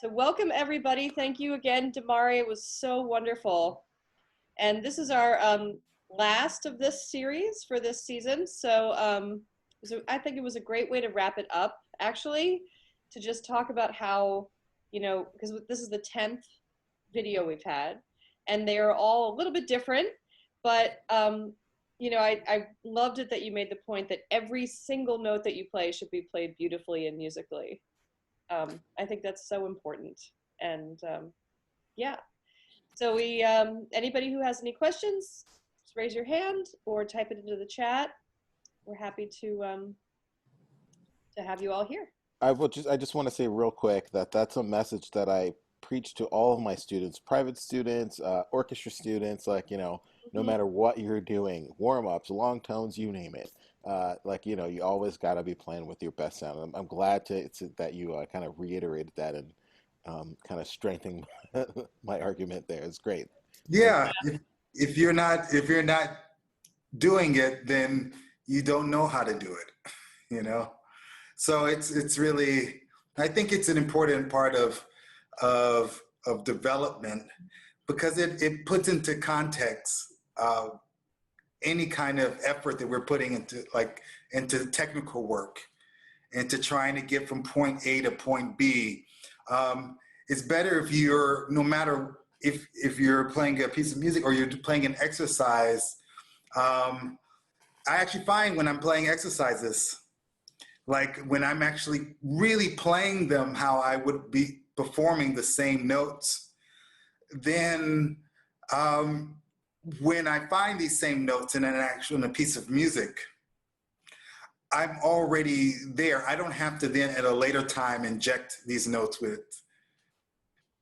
So welcome everybody. Thank you again, Demarre. It was so wonderful. And this is our last of this series for this season. So I think it was a great way to wrap it up, actually, to just talk about how, because this is the 10th video we've had, and they are all a little bit different, but I loved it that you made the point that every single note that you play should be played beautifully and musically. I think that's so important. And yeah, so anybody who has any questions, just raise your hand or type it into the chat. We're happy to have you all here. I just want to say real quick that that's a message that I preach to all of my students, private students, orchestra students, no matter what you're doing, warm-ups, long tones, you name it. You always got to be playing with your best sound. I'm glad that you kind of reiterated that and kind of strengthening my argument there. It's great. Yeah, if you're not doing it, then you don't know how to do it, So it's really, I think it's an important part of development, because it puts into context any kind of effort that we're putting into technical work, into trying to get from point A to point B. It's better if you're, no matter if you're playing a piece of music or you're playing an exercise. I actually find when I'm playing exercises, like when I'm actually really playing them how I would be performing the same notes, then when I find these same notes in in a piece of music, I'm already there. I don't have to then at a later time inject these notes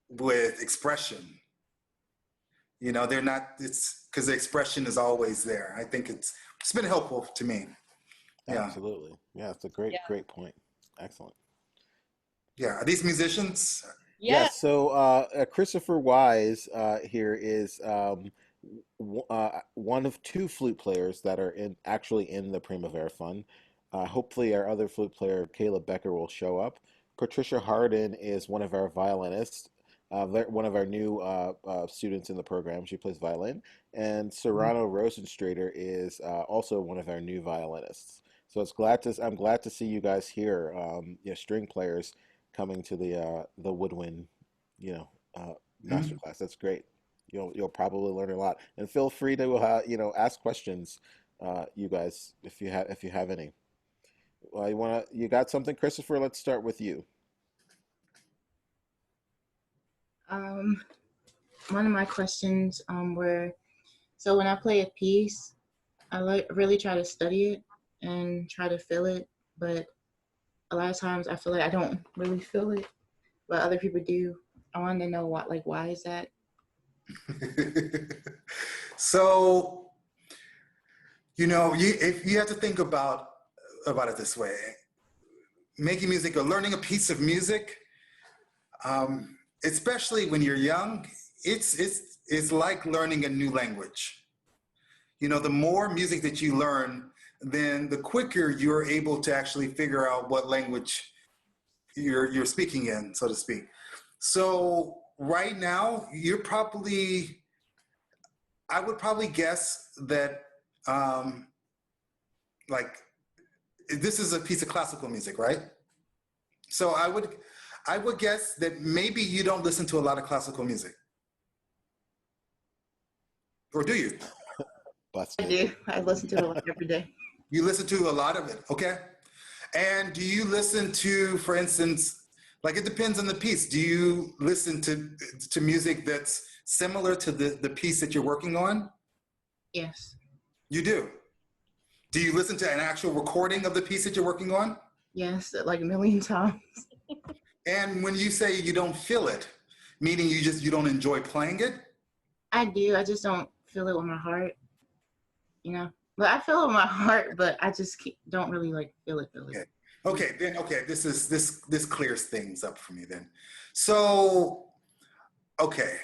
with expression. They're not, it's because the expression is always there. I think it's been helpful to me. Yeah. Absolutely. Yeah, it's a great point. Excellent. Yeah, are these musicians? Yeah, so Christopher Wise here is one of two flute players that are actually in the Primavera Fund. Hopefully our other flute player, Caleb Becker, will show up. Patricia Harden is one of our violinists, one of our new students in the program. She plays violin. And Serrano Rosenstrader is also one of our new violinists. So I'm glad to see you guys here, string players coming to the woodwind, masterclass. That's great. You'll probably learn a lot. And feel free to ask questions, you guys, if you have any. You got something, Christopher? Let's start with you. One of my questions were, so when I play a piece, I really try to study it and try to feel it, but a lot of times I feel like I don't really feel it, but other people do. I wanted to know why is that? So, if you have to think about it this way, making music or learning a piece of music, especially when you're young, it's like learning a new language. The more music that you learn, then the quicker you're able to actually figure out what language you're speaking in, so to speak. So right now, I would probably guess that this is a piece of classical music, right? So I would guess that maybe you don't listen to a lot of classical music. Or do you? Busted. I do. I listen to it like every day. You listen to a lot of it, okay? And do you listen to, for instance, it depends on the piece. Do you listen to music that's similar to the piece that you're working on? Yes. You do? Do you listen to an actual recording of the piece that you're working on? Yes, like a million times. And when you say you don't feel it, meaning you don't enjoy playing it? I do. I just don't feel it with my heart, But I feel it with my heart, but I just don't really feel it. Okay. This clears things up for me then. So, okay.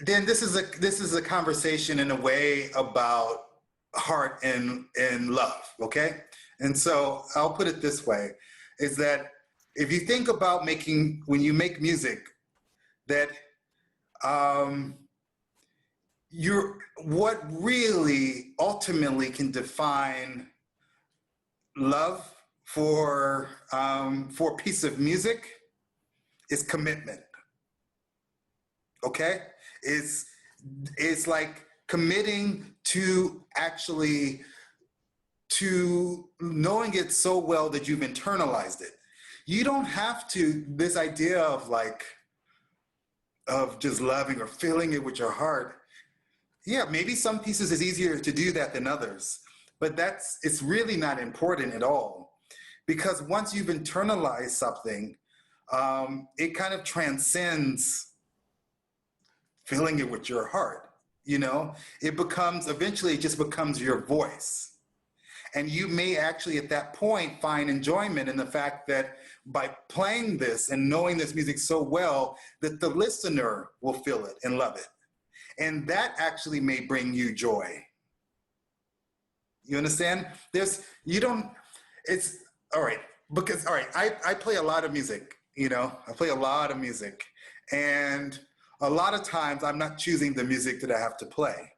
Then this is a conversation in a way about heart and love, okay? And so I'll put it this way, is that if you think about when you make music, that what really ultimately can define love for a piece of music is commitment. Okay, it's like committing to actually to knowing it so well that you've internalized it. You don't have to, this idea of just loving or feeling it with your heart. Yeah, maybe some pieces is easier to do that than others, but it's really not important at all. Because once you've internalized something, it kind of transcends feeling it with your heart, you know? Eventually it just becomes your voice. And you may actually at that point find enjoyment in the fact that by playing this and knowing this music so well, that the listener will feel it and love it. And that actually may bring you joy. You understand? I play a lot of music, you know? I play a lot of music. And a lot of times I'm not choosing the music that I have to play.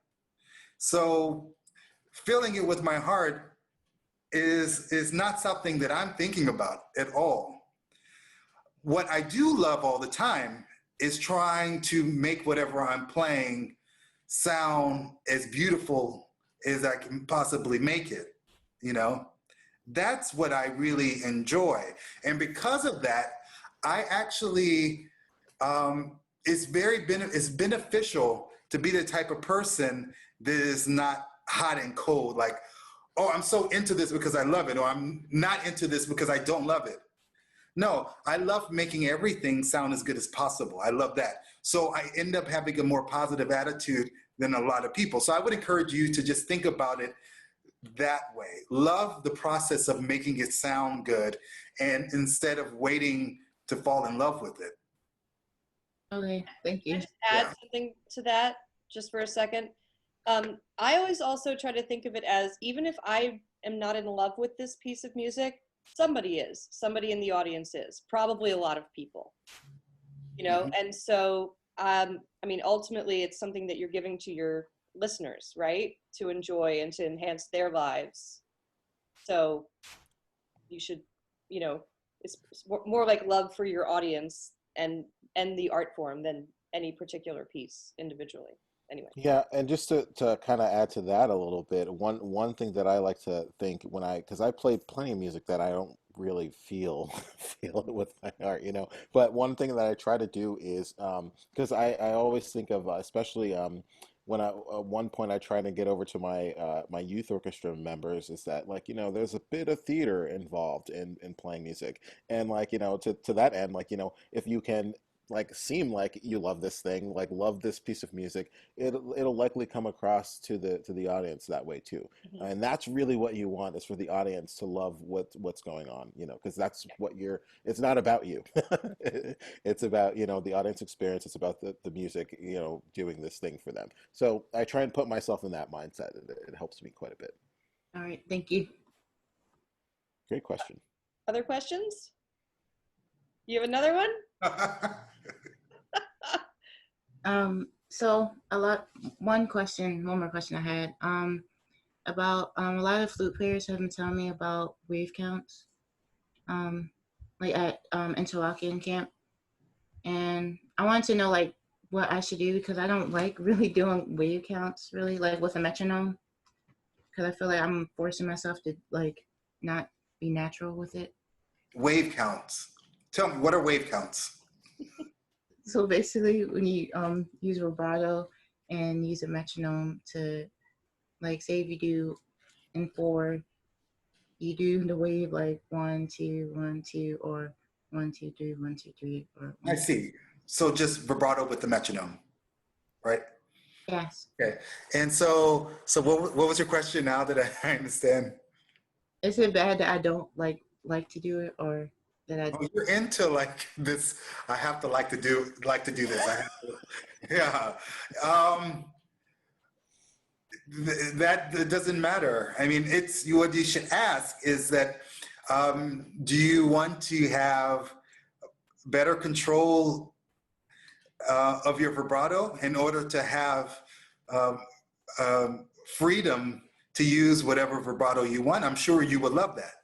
So feeling it with my heart is not something that I'm thinking about at all. What I do love all the time is trying to make whatever I'm playing sound as beautiful as I can possibly make it, you know? That's what I really enjoy. And because of that, I actually, it's beneficial to be the type of person that is not hot and cold, like, oh, I'm so into this because I love it, or I'm not into this because I don't love it. No, I love making everything sound as good as possible. I love that. So I end up having a more positive attitude than a lot of people. So I would encourage you to just think about it that way. Love the process of making it sound good, and instead of waiting to fall in love with it. Okay, thank Can I you. just add something to that just for a second? I always also try to think of it as, even if I am not in love with this piece of music, somebody is. Somebody in the audience is. Probably a lot of people. You know, Mhm. and so I mean, ultimately, it's something that you're giving to your listeners, right? To enjoy and to enhance their lives. So you should, you know, it's more like love for your audience and the art form than any particular piece individually. Anyway. Yeah, and just to kind of add to that a little bit, one thing that I like to think because I play plenty of music that I don't really feel feel it with my heart, you know. But one thing that I try to do is because I always think of especially when at one point I try to get over to my youth orchestra members is that, like, you know, there's a bit of theater involved in playing music, and, like, you know, to that end, like, you know, if you can, like, seem like you love this thing, like love this piece of music, it'll likely come across to the audience that way too. Mm-hmm. And that's really what you want, is for the audience to love what's going on, you know, because that's what it's not about you. It's about, you know, the audience experience. It's about the music, you know, doing this thing for them. So I try and put myself in that mindset. It helps me quite a bit. All right, thank you. Great question. Other questions? You have another one? So one more question I had, about, a lot of flute players have been telling me about wave counts, like at, interlocking camp. And I wanted to know, like, what I should do, because I don't like really doing wave counts, really, like with a metronome, because I feel like I'm forcing myself to, like, not be natural with it. Wave counts. Tell me, what are wave counts? So basically, when you use vibrato and use a metronome to, like, say if you do in 4, you do the wave like 1 2 1 2, or 1 2 3 1 2 3, or I 1 2. see. So just vibrato with the metronome, right? Yes. Okay. And so what was your question now that I understand? Is it bad that I don't like to do it, or that I? Oh, you're into like this. I have to like to do this. I have to, yeah. That doesn't matter. I mean, what you should ask is that Do you want to have better control of your vibrato in order to have um, freedom to use whatever vibrato you want? I'm sure you would love that,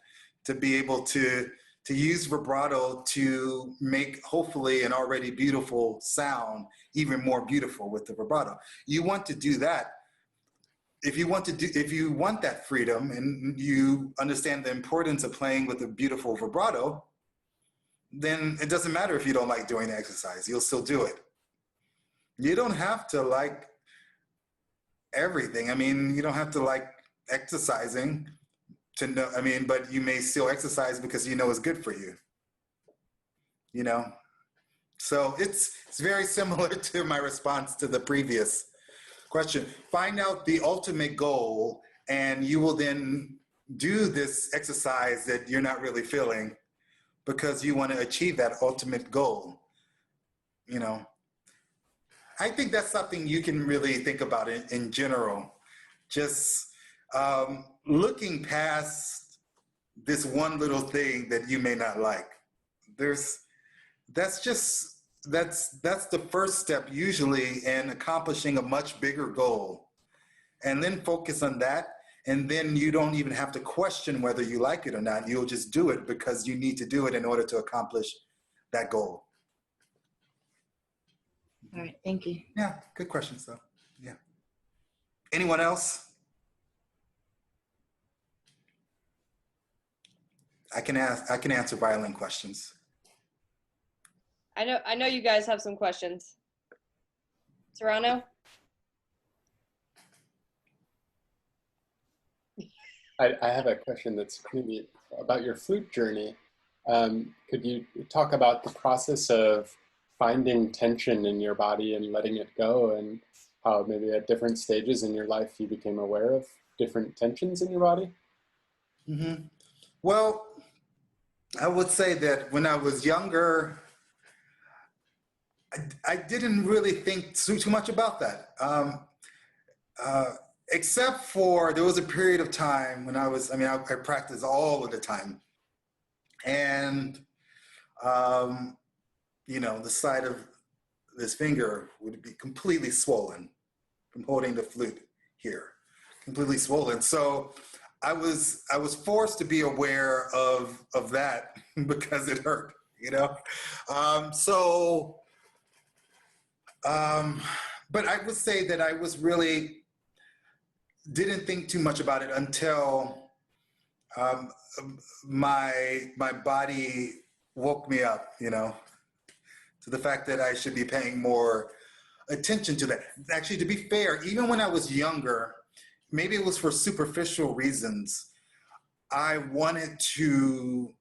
to be able to use vibrato to make hopefully an already beautiful sound even more beautiful with the vibrato. You want to do that. If you want that freedom and you understand the importance of playing with a beautiful vibrato, then it doesn't matter if you don't like doing the exercise, you'll still do it. You don't have to like everything. I mean, you don't have to like exercising to know, I mean, but you may still exercise because you know it's good for you, you know? So it's very similar to my response to the previous question. Find out the ultimate goal, and you will then do this exercise that you're not really feeling because you want to achieve that ultimate goal, you know? I think that's something you can really think about in general. Just looking past this one little thing that you may not like. That's the first step usually in accomplishing a much bigger goal. And then focus on that. And then you don't even have to question whether you like it or not. You'll just do it because you need to do it in order to accomplish that goal. All right, thank you. Yeah, good questions though. Yeah. Anyone else? I can answer violin questions. I know you guys have some questions. Serrano? I have a question that's maybe about your flute journey. Could you talk about the process of finding tension in your body and letting it go, and how maybe at different stages in your life you became aware of different tensions in your body? Mm-hmm. Well, I would say that when I was younger, I didn't really think too much about that. Except for there was a period of time when I practiced all of the time. And, the side of this finger would be completely swollen from holding the flute here, completely swollen. So I was forced to be aware of that because it hurt, but I would say that I was really didn't think too much about it until my body woke me up, to the fact that I should be paying more attention to that. Actually, to be fair, even when I was younger, maybe it was for superficial reasons, I wanted to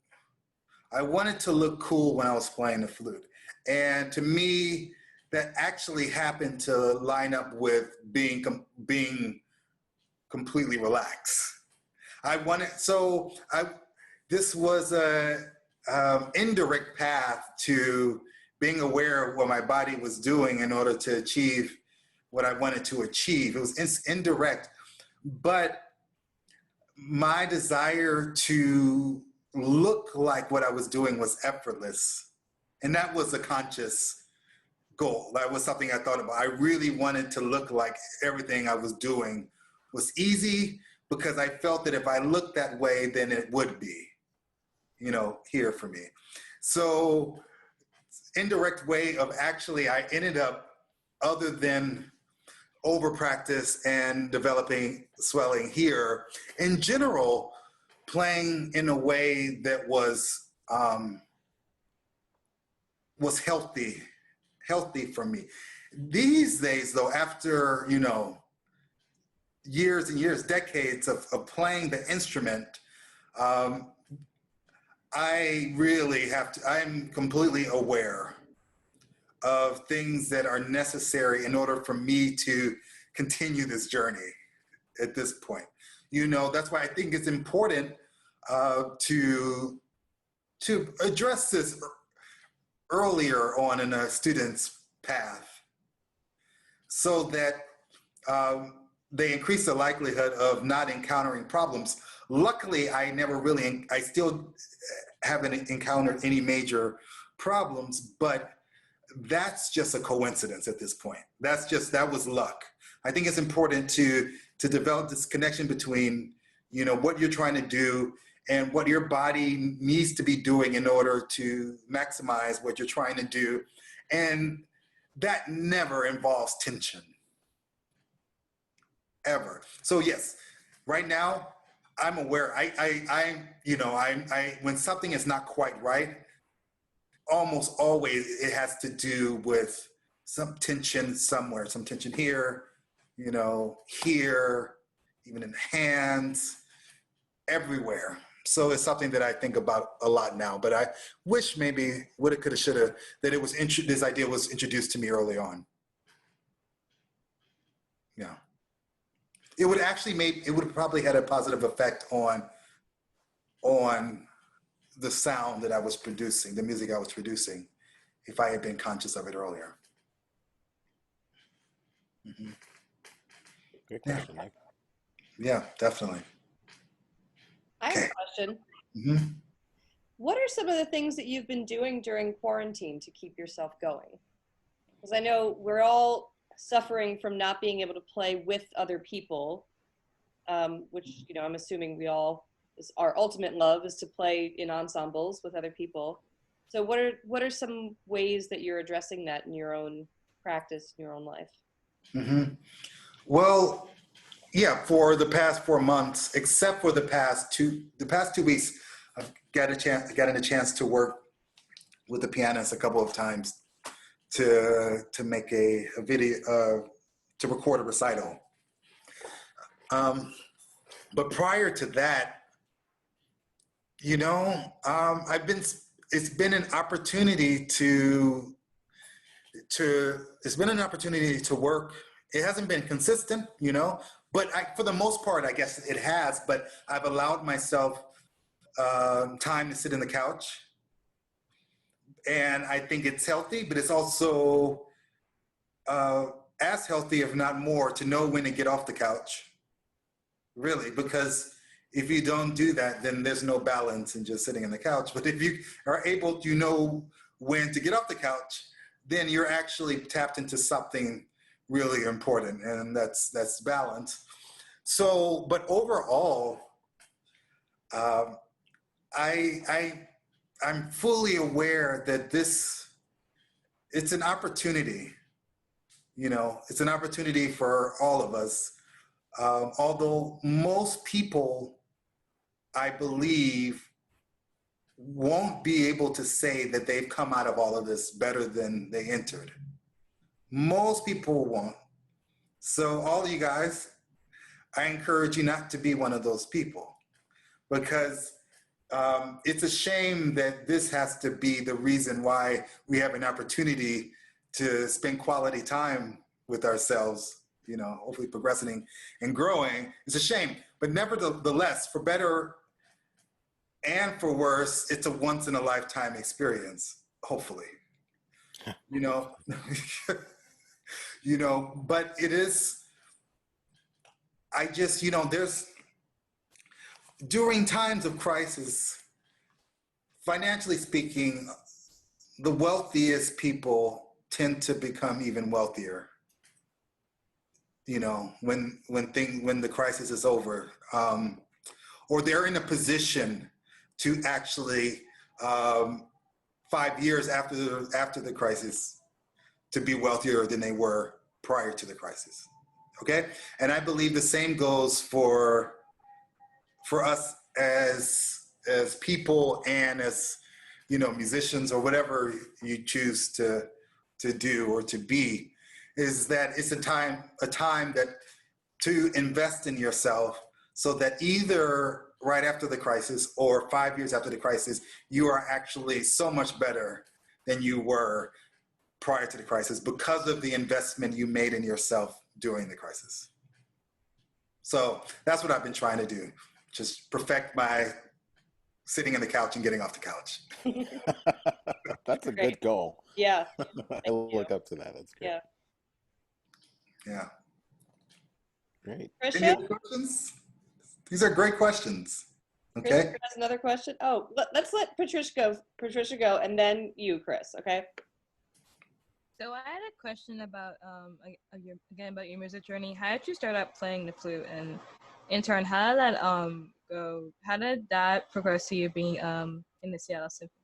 look cool when I was playing the flute. And to me, that actually happened to line up with being completely relaxed. This was a indirect path to being aware of what my body was doing in order to achieve what I wanted to achieve. It was indirect, but my desire to look like what I was doing was effortless. And that was a conscious goal. That was something I thought about. I really wanted to look like everything I was doing was easy, because I felt that if I looked that way, then it would be, here for me. So indirect way of actually, I ended up, other than over practice and developing swelling here, in general, playing in a way that was healthy for me. These days, though, after years and years, decades of playing the instrument, I'm completely aware of things that are necessary in order for me to continue this journey at this point. That's why I think it's important to address this earlier on in a student's path, so that they increase the likelihood of not encountering problems. Luckily, I still haven't encountered any major problems, but that's just a coincidence at this point. That was luck. I think it's important to develop this connection between, you know, what you're trying to do and what your body needs to be doing in order to maximize what you're trying to do. And that never involves tension, ever. So yes, right now I'm aware. When something is not quite right, almost always it has to do with some tension somewhere, some tension here, you know, here, even in the hands, everywhere. So it's something that I think about a lot now, but I wish maybe woulda, coulda, shoulda, that this idea was introduced to me early on. Yeah. It would have probably had a positive effect on the sound that I was producing, the music I was producing, if I had been conscious of it earlier. Mm-hmm. Great question, Mike. Yeah, definitely. I have a question. Mm-hmm. What are some of the things that you've been doing during quarantine to keep yourself going? Because I know we're all suffering from not being able to play with other people, which, you know, I'm assuming our ultimate love is to play in ensembles with other people. So what are some ways that you're addressing that in your own practice, in your own life? Mm-hmm. Well, yeah, for the past 4 months, except for the past 2 weeks, I've gotten a chance to work with the pianist a couple of times to make a video, to record a recital. But prior to that, you know, it's been an opportunity to work. It hasn't been consistent, you know, but for the most part, I guess it has, but I've allowed myself time to sit in the couch. And I think it's healthy, but it's also as healthy, if not more, to know when to get off the couch, really, because if you don't do that, then there's no balance in just sitting on the couch. But if you are able to know when to get off the couch, then you're actually tapped into something really important, and that's balance. So, but overall, I'm fully aware that it's an opportunity. You know, it's an opportunity for all of us. Although most people, I believe, won't be able to say that they've come out of all of this better than they entered. Most people won't. So all of you guys, I encourage you not to be one of those people, because it's a shame that this has to be the reason why we have an opportunity to spend quality time with ourselves, you know, hopefully progressing and growing. It's a shame, but nevertheless, for better and for worse, it's a once in a lifetime experience, hopefully. You know, you know, but it is, I just, you know, during times of crisis, financially speaking, the wealthiest people tend to become even wealthier. You know, when the crisis is over, or they're in a position to actually 5 years after the crisis to be wealthier than they were prior to the crisis. Okay, and I believe the same goes for us as people and as, you know, musicians or whatever you choose to do or to be, is that it's a time that to invest in yourself, so that either right after the crisis or 5 years after the crisis, you are actually so much better than you were prior to the crisis because of the investment you made in yourself during the crisis. So that's what I've been trying to do. Just perfect my sitting on the couch and getting off the couch. That's a good goal. Yeah. I look up to that. That's great. Yeah. Yeah. Great. Any Trisha? other questions? These are great questions. Chris Okay. has another question. Oh, let's let Patricia go. Patricia go, and then you, Chris. Okay. So I had a question about about your music journey. How did you start out playing the flute, and in turn, how did that go? How did that progress to you being in the Seattle Symphony?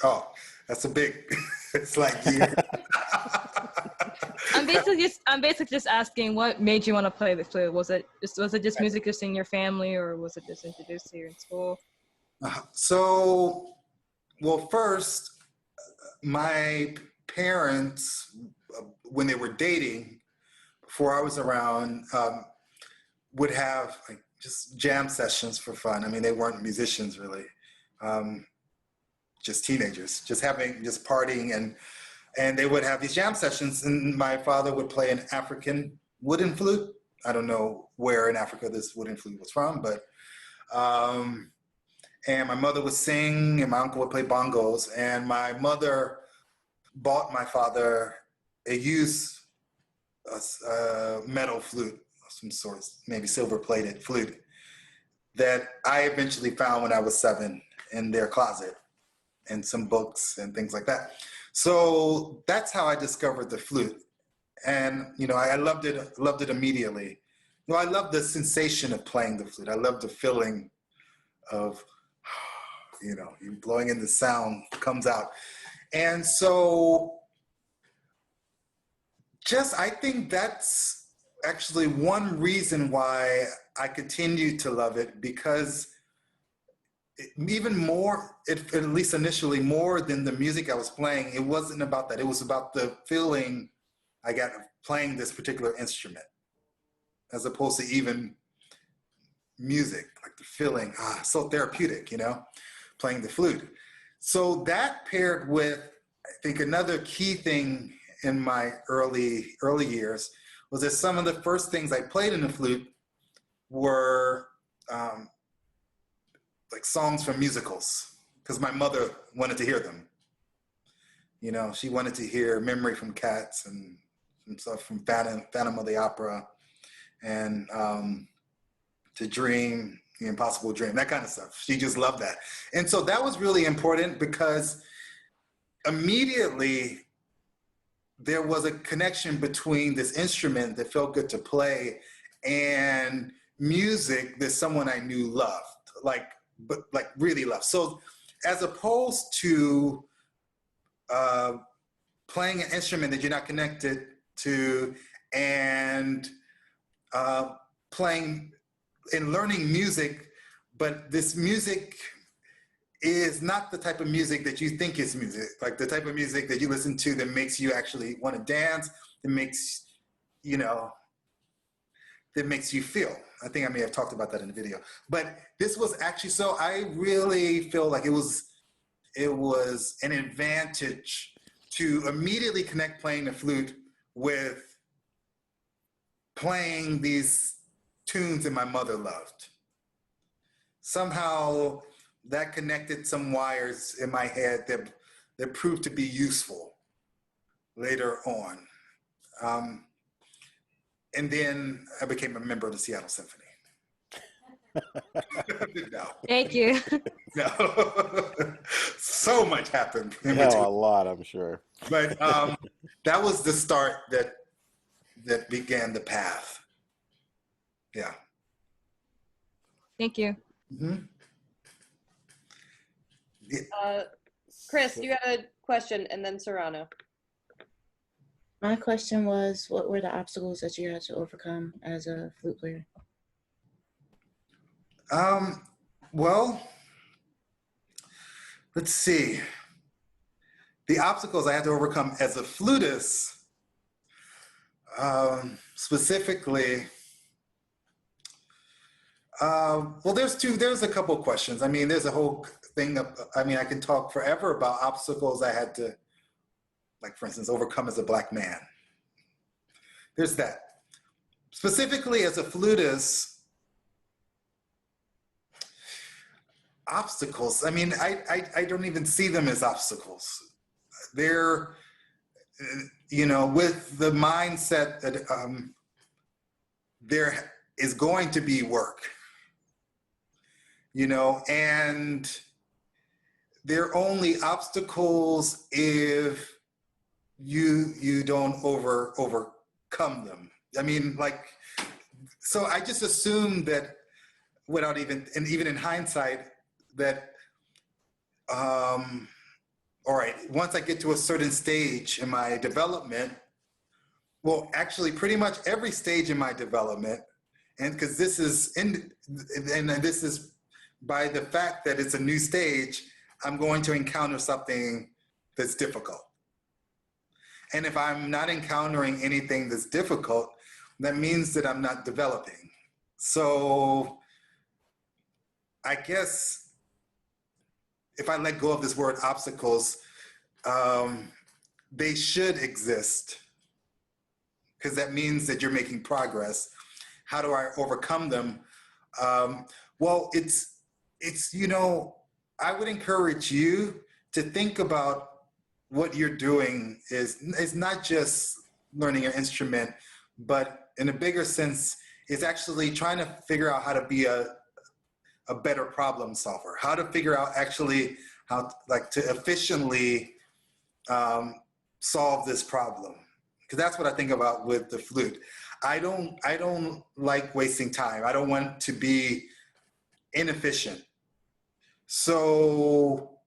Oh, that's a big. It's like you. I'm basically just asking what made you want to play the flute. Was it just music just in your family, or was it just introduced to you in school? So, well, first, my parents, when they were dating, before I was around, would have like just jam sessions for fun. I mean, they weren't musicians really, just teenagers, just partying, and they would have these jam sessions. And my father would play an African wooden flute. I don't know where in Africa this wooden flute was from, but and my mother would sing, and my uncle would play bongos, and my mother bought my father a used metal flute of some sort, maybe silver-plated flute, that I eventually found when I was 7 in their closet, and some books and things like that. So that's how I discovered the flute, and I loved it immediately. I love the sensation of playing the flute. I love the feeling of you blowing in the sound comes out. And so I think that's actually one reason why I continue to love it, because even more, at least initially, more than the music I was playing, it wasn't about that. It was about the feeling I got of playing this particular instrument, as opposed to even music, like the feeling, so therapeutic, playing the flute. So that paired with, I think, another key thing in my early years was that some of the first things I played in the flute were like songs from musicals, because my mother wanted to hear them. She wanted to hear Memory from Cats and some stuff from Phantom of the Opera, and To Dream, The Impossible Dream, that kind of stuff. She just loved that. And so that was really important, because immediately there was a connection between this instrument that felt good to play and music that someone I knew loved, but really loved. So as opposed to playing an instrument that you're not connected to, and playing and learning music, but this music is not the type of music that you think is music, like the type of music that you listen to that makes you actually want to dance, that makes you feel. I think I may have talked about that in the video, but this was actually, so I really feel like it was an advantage to immediately connect playing the flute with playing these tunes that my mother loved. Somehow that connected some wires in my head that proved to be useful later on. And then I became a member of the Seattle Symphony. No. Thank you. No. So much happened in Yeah, between. a lot, I'm sure. But that was the start that began the path. Yeah. Thank you. Mm-hmm. Chris, you got a question, and then Serrano. My question was, what were the obstacles that you had to overcome as a flute player? Well, let's see. The obstacles I had to overcome as a flutist, specifically, well, there's a couple of questions. I mean, there's a whole thing I can talk forever about obstacles I had to, like, for instance, overcome as a Black man. There's that. Specifically as a flutist, obstacles, I mean, I don't even see them as obstacles. They're, with the mindset that there is going to be work, you know, and they're only obstacles if you don't overcome them. I mean, like, so I just assumed that without even, and even in hindsight, that, all right, once I get to a certain stage in my development, well, actually pretty much every stage in my development, and because this is this is by the fact that it's a new stage, I'm going to encounter something that's difficult. And if I'm not encountering anything that's difficult, that means that I'm not developing. So I guess if I let go of this word obstacles, they should exist, because that means that you're making progress. How do I overcome them? Well, it's, you know, I would encourage you to think about what you're doing is not just learning an instrument, but in a bigger sense, is actually trying to figure out how to be a better problem solver, how to figure out actually how like to efficiently solve this problem. Because that's what I think about with the flute. I don't like wasting time. I don't want to be inefficient. So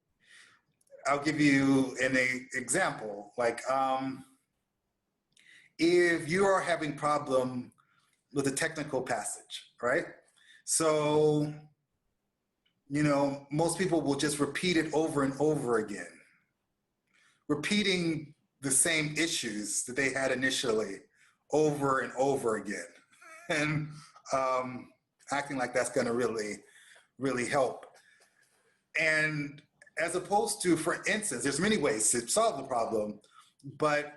I'll give you an example. Like if you are having problem with a technical passage, right? So, you know, most people will just repeat it over and over again, repeating the same issues that they had initially over and over again, and acting like that's going to really help. And as opposed to, for instance, there's many ways to solve the problem, but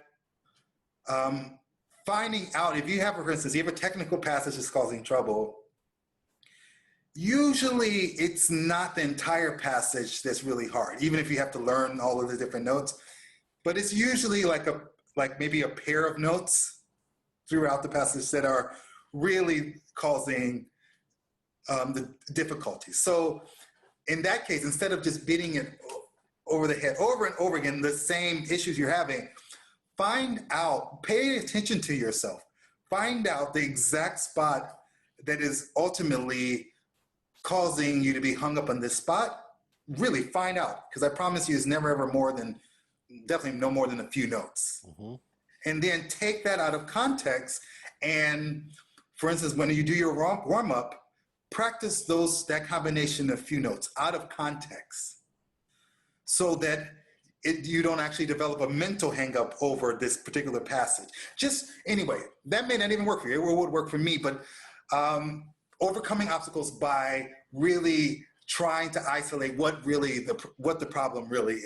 finding out if you have, for instance, you have a technical passage that's causing trouble, usually it's not the entire passage that's really hard, even if you have to learn all of the different notes, but it's usually like maybe a pair of notes throughout the passage that are really causing the difficulty. So in that case, instead of just beating it over the head over and over again, the same issues you're having, find out, pay attention to yourself, find out the exact spot that is ultimately causing you to be hung up on this spot. Really find out, because I promise you it's never ever more than, definitely no more than a few notes. Mm-hmm. And then take that out of context, and for instance, when you do your warm-up, practice that combination of few notes out of context, so that you don't actually develop a mental hang-up over this particular passage. Just anyway, that may not even work for you. It would work for me, but overcoming obstacles by really trying to isolate what the problem really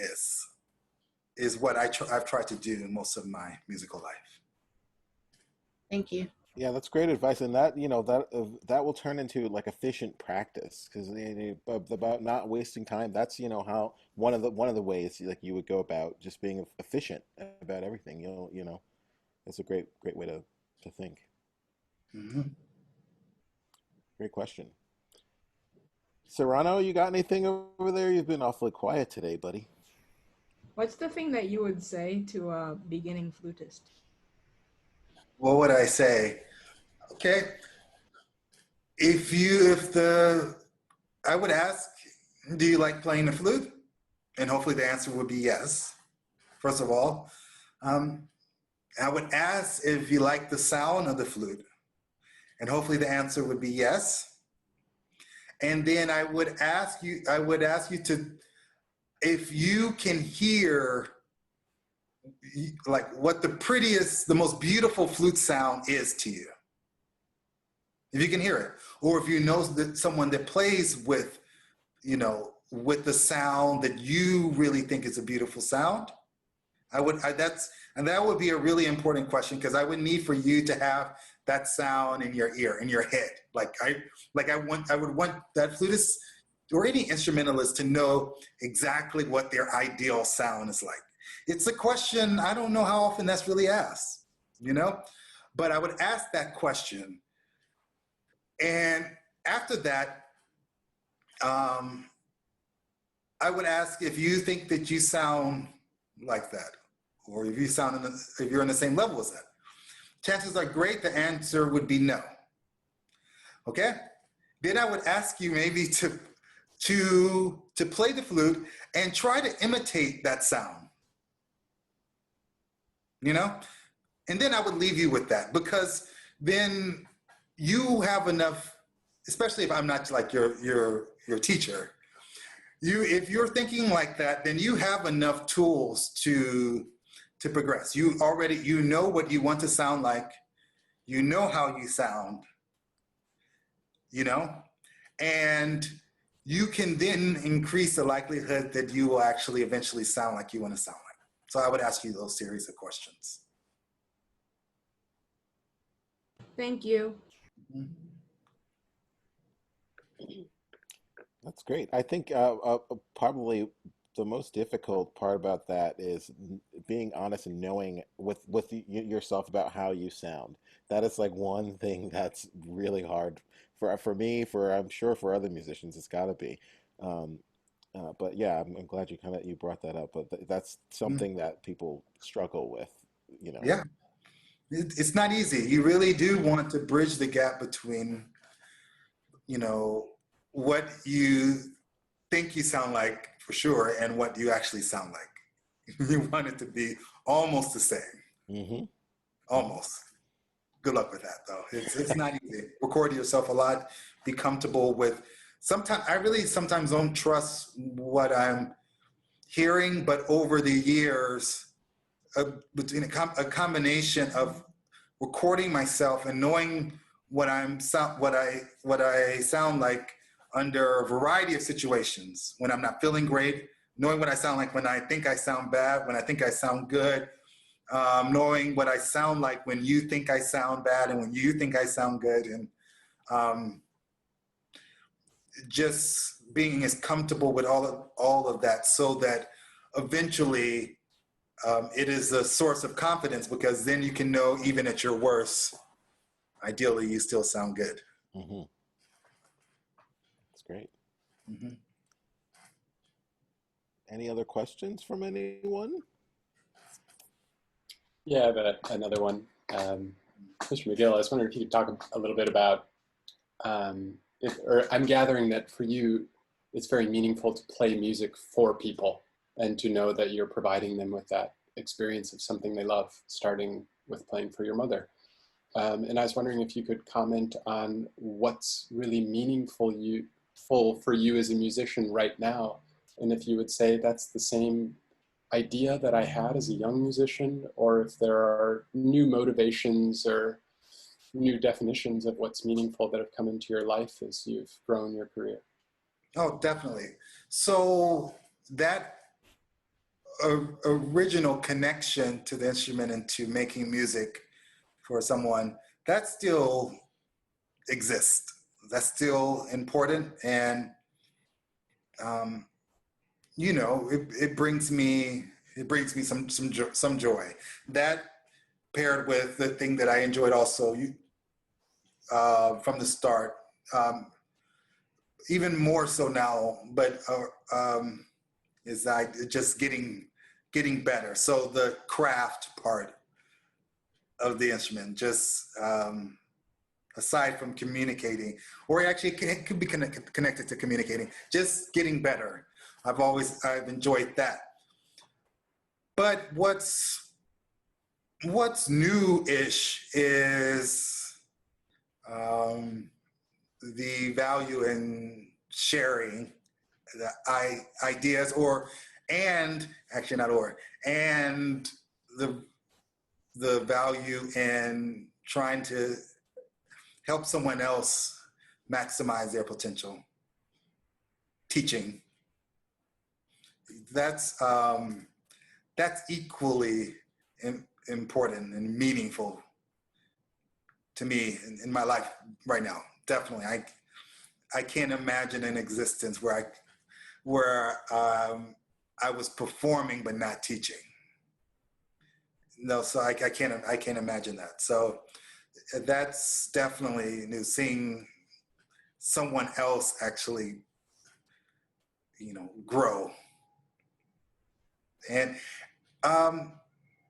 is what I've tried to do in most of my musical life. Thank you. Yeah, that's great advice, and that that will turn into like efficient practice, because about not wasting time. That's how one of the ways like you would go about just being efficient about everything. That's a great way to think. Mm-hmm. Great question. Serrano, you got anything over there? You've been awfully quiet today, buddy. What's the thing that you would say to a beginning flutist? What would I say? Okay. I would ask, do you like playing the flute? And hopefully the answer would be yes, first of all. I would ask if you like the sound of the flute. And hopefully the answer would be yes. And then I would ask you to, if you can hear like what the most beautiful flute sound is to you. If you can hear it, or if you know that someone that plays with the sound that you really think is a beautiful sound, that would be a really important question, because I would need for you to have that sound in your ear, in your head. I would want that flutist or any instrumentalist to know exactly what their ideal sound is like. It's a question, I don't know how often that's really asked, but I would ask that question And after that, I would ask if you think that you sound like that, or if you sound if you're on the same level as that. Chances are great the answer would be no. Okay? Then I would ask you maybe to play the flute and try to imitate that sound. You know? And then I would leave you with that, because then you have enough, especially if I'm not like your teacher. If you're thinking like that, then you have enough tools to progress. You know what you want to sound like. You know how you sound, you know? And you can then increase the likelihood that you will actually eventually sound like you want to sound like. So I would ask you those series of questions. Thank you. That's great. I think probably the most difficult part about that is being honest and knowing with yourself about how you sound. That is like one thing that's really hard for me, for I'm sure for other musicians, it's got to be. Um, but yeah, I'm glad you brought that up. But that's something that people struggle with, you know. Yeah, it's not easy. You really do want to bridge the gap between, you know, what you think you sound like for sure and what you actually sound like. You want it to be almost the same. Mm-hmm. Almost. Good luck with that, though. It's not easy. Record yourself a lot. Be comfortable with. Sometimes I really sometimes don't trust what I'm hearing, but over the years, between a combination of recording myself and knowing what I sound like under a variety of situations, when I'm not feeling great, knowing what I sound like when I think I sound bad, when I think I sound good, knowing what I sound like when you think I sound bad and when you think I sound good, and just being as comfortable with all of that, so that eventually it is a source of confidence, because then you can know even at your worst, ideally you still sound good. Mm-hmm. That's great. Mm-hmm. Any other questions from anyone? Yeah, I have another one. Mr. McGill, I was wondering if you could talk a little bit about, or I'm gathering that for you, it's very meaningful to play music for people and to know that you're providing them with that experience of something they love, starting with playing for your mother. And I was wondering if you could comment on what's really meaningful for you as a musician right now, and if you would say that's the same idea that I had as a young musician, or if there are new motivations or new definitions of what's meaningful that have come into your life as you've grown your career. Oh, definitely. So that original connection to the instrument and to making music for someone, that still exists. That's still important, and you know, it brings me some joy. That paired with the thing that I enjoyed also from the start, even more so now, but is just getting better. So the craft part of the instrument, just aside from communicating, or actually it could be connected to communicating, just getting better. I've enjoyed that. But what's new-ish is the value in sharing the ideas, and the value in trying to help someone else maximize their potential. Teaching. That's equally important and meaningful to me in my life right now. Definitely, I can't imagine an existence where I was performing but not teaching. No, so I can't imagine that. So that's definitely new. Seeing someone else actually, grow. And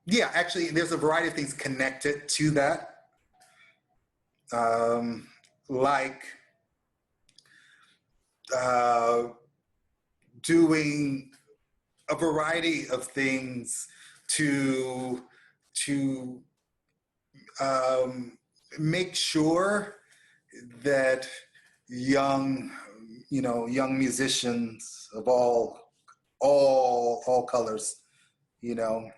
yeah, actually, there's a variety of things connected to that, like doing a variety of things to make sure that young musicians of all colors, and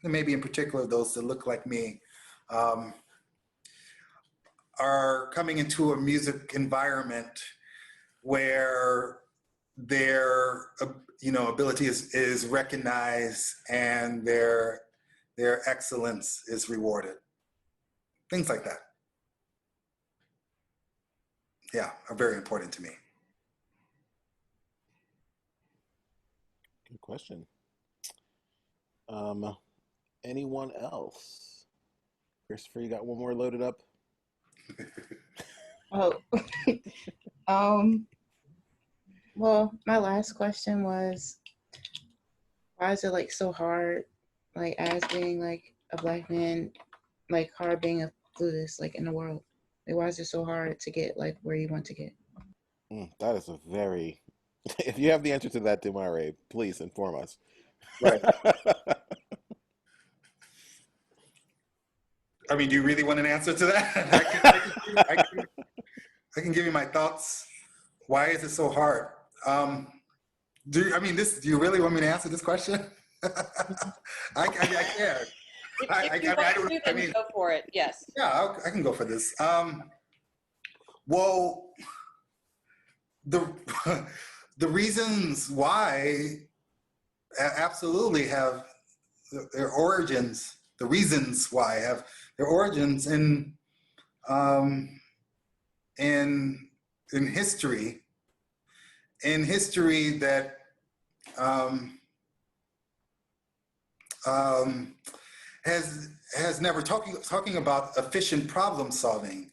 maybe in particular those that look like me, are coming into a music environment where their ability is recognized and their excellence is rewarded. Things like that, yeah, are very important to me. Good question. Anyone else? Christopher, you got one more loaded up? Oh, well, my last question was, why is it like so hard, like as being like a Black man, like hard being a flutist, like in the world? Like, why is it so hard to get like where you want to get? That is a very. If you have the answer to that, Demarre, please inform us. Right. I mean, do you really want an answer to that? I can give you my thoughts. Why is it so hard? Do you really want me to answer this question? I can. If you want to, then go for it. Yes. Yeah, I can go for this. Well, the reasons why absolutely have their origins. The reasons why have their origins in history. In history that has never talking about efficient problem solving.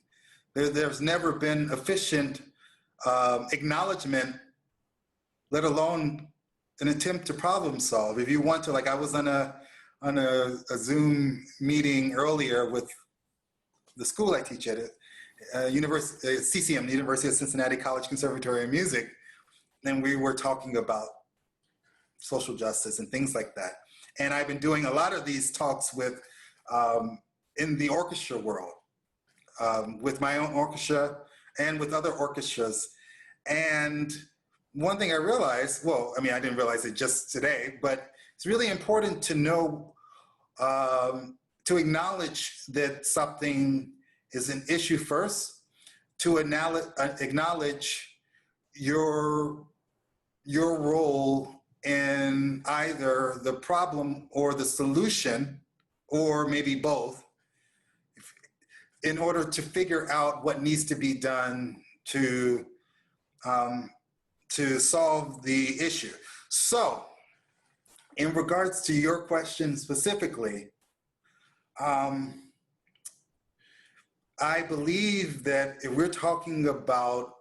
There's never been efficient acknowledgement, let alone an attempt to problem solve. If you want to, like I was on a Zoom meeting earlier with the school I teach at, CCM, the University of Cincinnati College Conservatory of Music, and we were talking about social justice and things like that. And I've been doing a lot of these talks with in the orchestra world, with my own orchestra and with other orchestras. And one thing I realized, well, I mean, I didn't realize it just today, but it's really important to know, to acknowledge that something is an issue first, to acknowledge your role in either the problem or the solution, or maybe both, in order to figure out what needs to be done to solve the issue. So, in regards to your question specifically, I believe that if we're talking about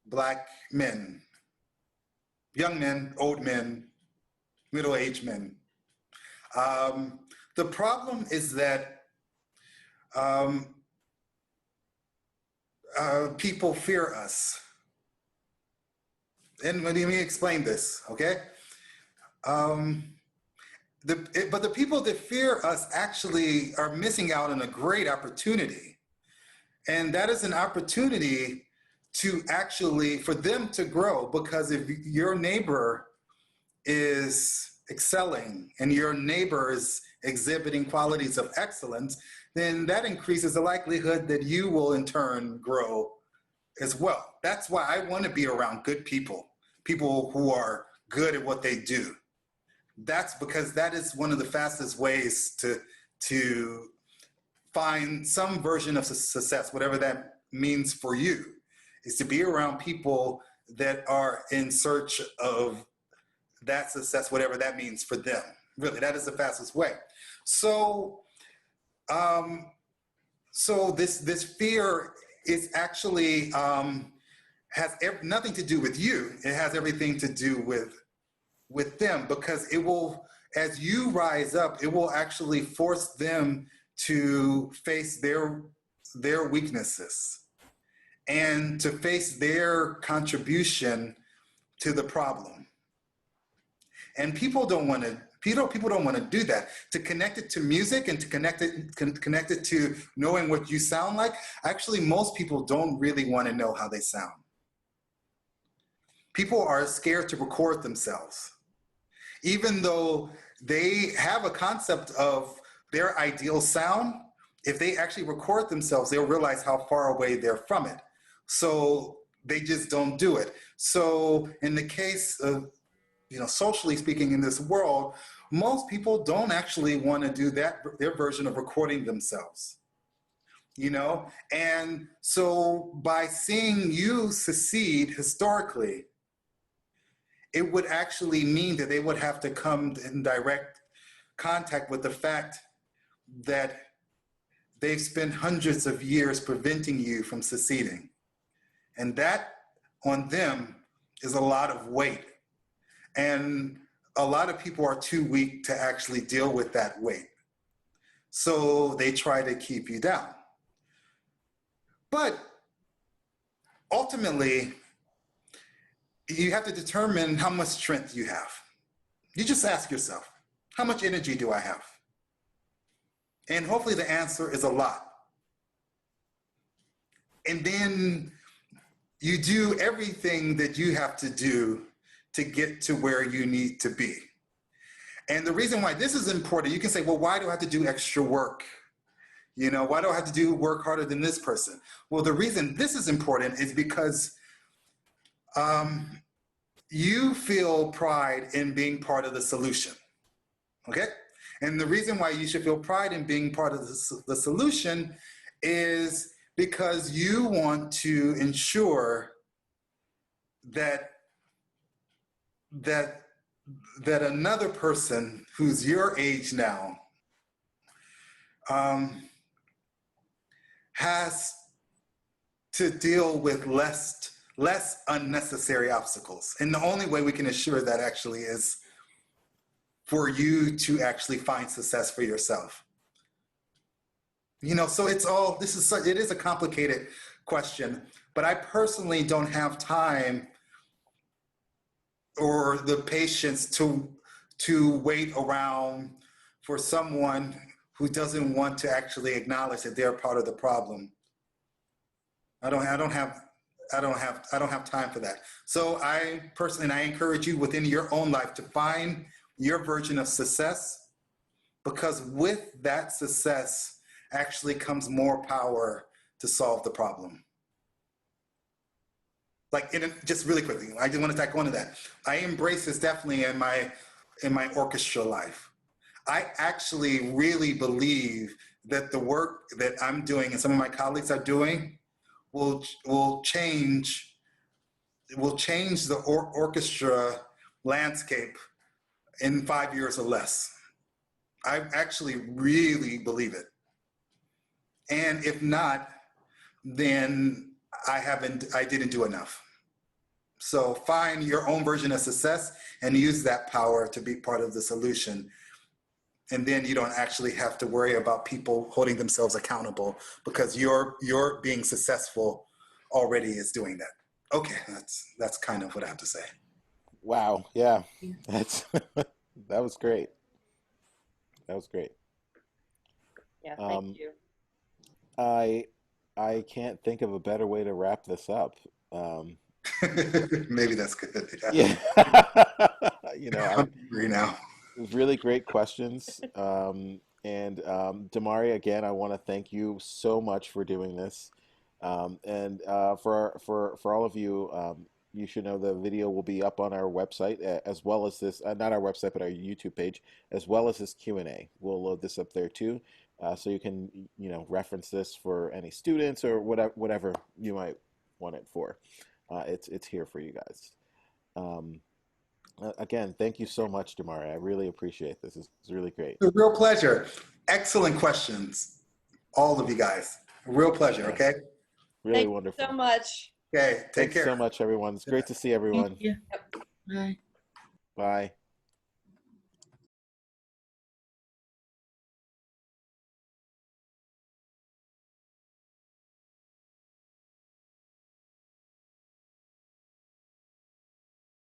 Black men, young men, old men, middle-aged men, the problem is that people fear us. And let me explain this, okay? But the people that fear us actually are missing out on a great opportunity. And that is an opportunity to actually, for them to grow, because if your neighbor is excelling and your neighbor is exhibiting qualities of excellence, then that increases the likelihood that you will in turn grow as well. That's why I want to be around good people, people who are good at what they do. That's because that is one of the fastest ways to find some version of success, whatever that means for you, is to be around people that are in search of that success, whatever that means for them. Really, that is the fastest way. So, so this fear is actually has nothing to do with you. It has everything to do with them, because it will, as you rise up, it will actually force them to face their weaknesses and to face their contribution to the problem. And people don't want to. People don't want to do that. To connect it to music and to connect it to knowing what you sound like. Actually, most people don't really want to know how they sound. People are scared to record themselves, even though they have a concept of their ideal sound. If they actually record themselves, they'll realize how far away they're from it. So they just don't do it. So in the case of, socially speaking, in this world, most people don't actually want to do that, their version of recording themselves, And so by seeing you succeed historically, it would actually mean that they would have to come in direct contact with the fact that they've spent hundreds of years preventing you from succeeding. And that on them is a lot of weight. And a lot of people are too weak to actually deal with that weight. So they try to keep you down. But ultimately, you have to determine how much strength you have. You just ask yourself, how much energy do I have? And hopefully the answer is a lot. And then you do everything that you have to do to get to where you need to be. And the reason why this is important, you can say, well, why do I have to do extra work? Why do I have to work harder than this person? Well, the reason this is important is because you feel pride in being part of the solution, okay? And the reason why you should feel pride in being part of the solution is because you want to ensure that another person who's your age now has to deal with less unnecessary obstacles. And the only way we can assure that actually is for you to actually find success for yourself. So it is a complicated question, but I personally don't have time or the patience to wait around for someone who doesn't want to actually acknowledge that they're part of the problem. I don't have time for that. So I encourage you within your own life to find your version of success, because with that success actually comes more power to solve the problem. Just really quickly, I just want to tack on to that. I embrace this definitely in my orchestra life. I actually really believe that the work that I'm doing and some of my colleagues are doing will change the orchestra landscape in 5 years or less. I actually really believe it. And if not, then I didn't do enough. So find your own version of success and use that power to be part of the solution. And then you don't actually have to worry about people holding themselves accountable, because your being successful already is doing that. Okay, that's kind of what I have to say. Wow, yeah, that was great. That was great. Yeah, thank you. I can't think of a better way to wrap this up. Maybe that's good. Yeah. I'm hungry now. It was really great questions. And Demarre, again, I want to thank you so much for doing this. And for all of you, you should know the video will be up on our website, as well as this, not our website, but our YouTube page, as well as this Q&A. We'll load this up there too, so you can reference this for any students or whatever you might want it for. It's here for you guys. Again, thank you so much, Demarre. I really appreciate this. It's really great. It's a real pleasure. Excellent questions, all of you guys. A real pleasure. Okay. Really Thank wonderful. you so much. Okay, take Thanks care. so much, everyone. It's great to see everyone. Thank you. Bye. Bye.